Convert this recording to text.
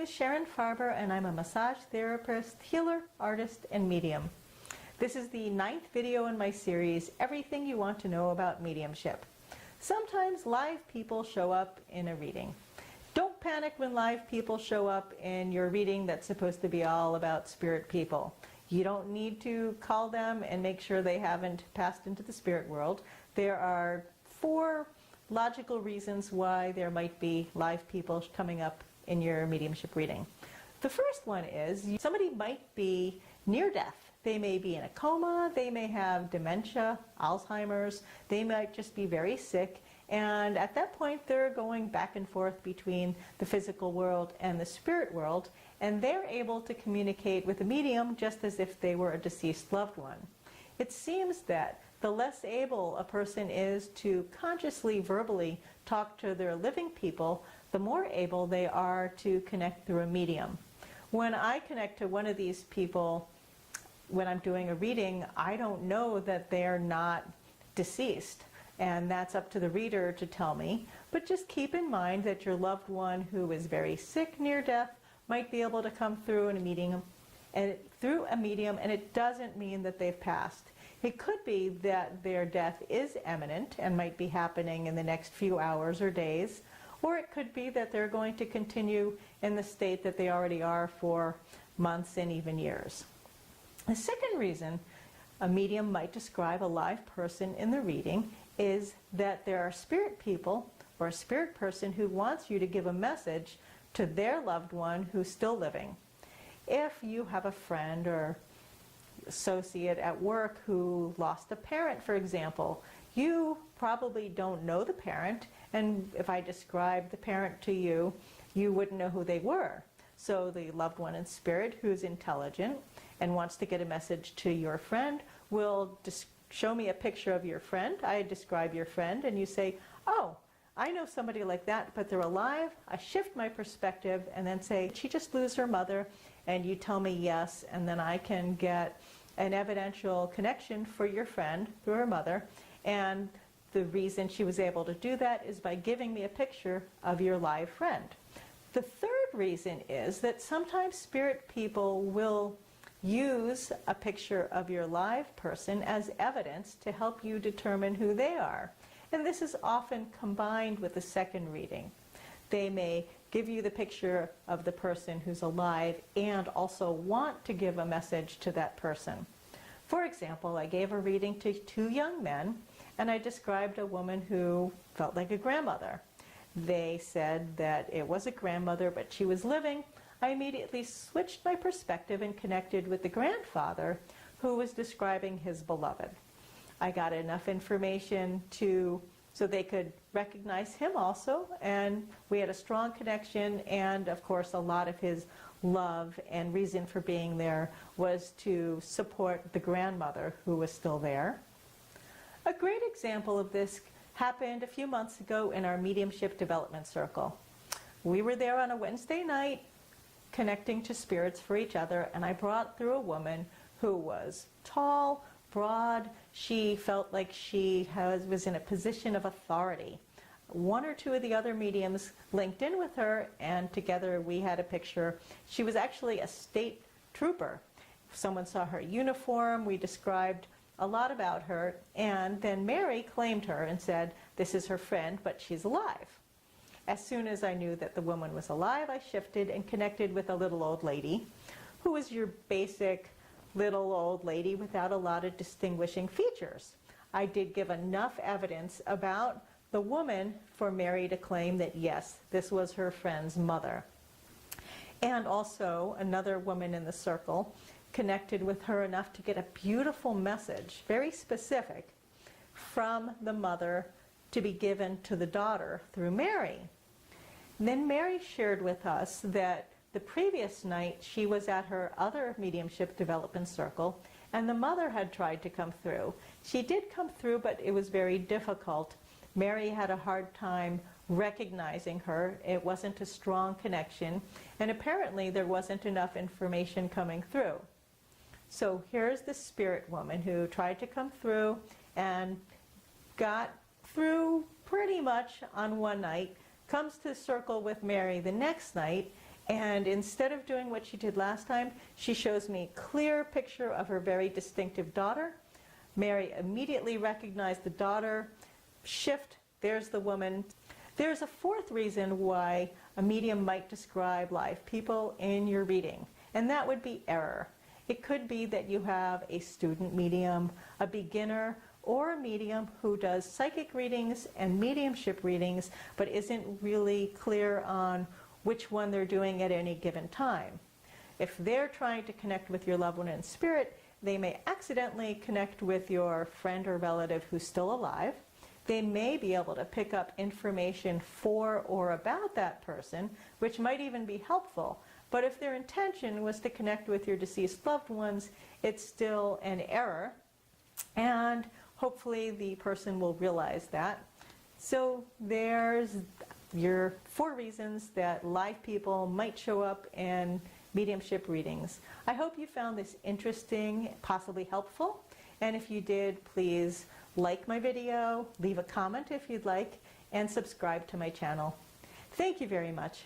is Sharon Farber, and I'm a massage therapist, healer, artist, and medium. This is the 9th video in my series, Everything You Want to Know About Mediumship. Sometimes live people show up in a reading. Don't panic when live people show up in your reading that's supposed to be all about spirit people. You don't need to call them and make sure they haven't passed into the spirit world. There are 4 logical reasons why there might be live people coming up in your mediumship reading. The first one is somebody might be near death. They may be in a coma, they may have dementia, Alzheimer's, they might just be very sick, and at that point they're going back and forth between the physical world and the spirit world, and they're able to communicate with the medium just as if they were a deceased loved one. It seems that the less able a person is to consciously, verbally talk to their living people, the more able they are to connect through a medium. When I connect to one of these people, when I'm doing a reading, I don't know that they're not deceased. And that's up to the reader to tell me. But just keep in mind that your loved one who is very sick, near death, might be able to come through in a medium, and it doesn't mean that they've passed. It could be that their death is imminent and might be happening in the next few hours or days, or it could be that they're going to continue in the state that they already are for months and even years. The second reason a medium might describe a live person in the reading is that there are spirit people or a spirit person who wants you to give a message to their loved one who's still living. If you have a friend or associate at work who lost a parent, for example, you probably don't know the parent, and if I described the parent to you, you wouldn't know who they were. So the loved one in spirit who's intelligent and wants to get a message to your friend will show me a picture of your friend. I describe your friend and you say, oh, I know somebody like that, but they're alive. I shift my perspective and then say, did she just lose her mother? And you tell me yes, and then I can get an evidential connection for your friend through her mother. And the reason she was able to do that is by giving me a picture of your live friend. The third reason is that sometimes spirit people will use a picture of your live person as evidence to help you determine who they are. And this is often combined with the second reading. They may give you the picture of the person who's alive and also want to give a message to that person. For example, I gave a reading to 2 young men, and I described a woman who felt like a grandmother. They said that it was a grandmother, but she was living. I immediately switched my perspective and connected with the grandfather who was describing his beloved. I got enough information so they could recognize him also, and we had a strong connection, and of course a lot of his love and reason for being there was to support the grandmother who was still there. A great example of this happened a few months ago in our Mediumship Development Circle. We were there on a Wednesday night connecting to spirits for each other, and I brought through a woman who was tall, broad. She felt like she was in a position of authority. 1 or 2 of the other mediums linked in with her, and together we had a picture. She was actually a state trooper. Someone saw her uniform. We described a lot about her, and then Mary claimed her and said, this is her friend, but she's alive. As soon as I knew that the woman was alive, I shifted and connected with a little old lady who was your basic little old lady without a lot of distinguishing features. I did give enough evidence about the woman for Mary to claim that yes, this was her friend's mother. And also another woman in the circle connected with her enough to get a beautiful message, very specific, from the mother to be given to the daughter through Mary. And then Mary shared with us that the previous night she was at her other mediumship development circle, and the mother had tried to come through. She did come through, but it was very difficult. Mary had a hard time recognizing her. It wasn't a strong connection, and apparently there wasn't enough information coming through. So here's the spirit woman who tried to come through and got through pretty much on one night, comes to the circle with Mary the next night, And instead of doing what she did last time, she shows me a clear picture of her very distinctive daughter. Mary immediately recognized the daughter. Shift, there's the woman. There's a fourth reason why a medium might describe live people in your reading, and that would be error. It could be that you have a student medium, a beginner, or a medium who does psychic readings and mediumship readings, but isn't really clear on which one they're doing at any given time. If they're trying to connect with your loved one in spirit, they may accidentally connect with your friend or relative who's still alive. They may be able to pick up information for or about that person, which might even be helpful. But if their intention was to connect with your deceased loved ones, it's still an error. And hopefully the person will realize that. So there's your 4 reasons that live people might show up in mediumship readings. I hope you found this interesting, possibly helpful. And if you did, please like my video, leave a comment if you'd like, and subscribe to my channel. Thank you very much.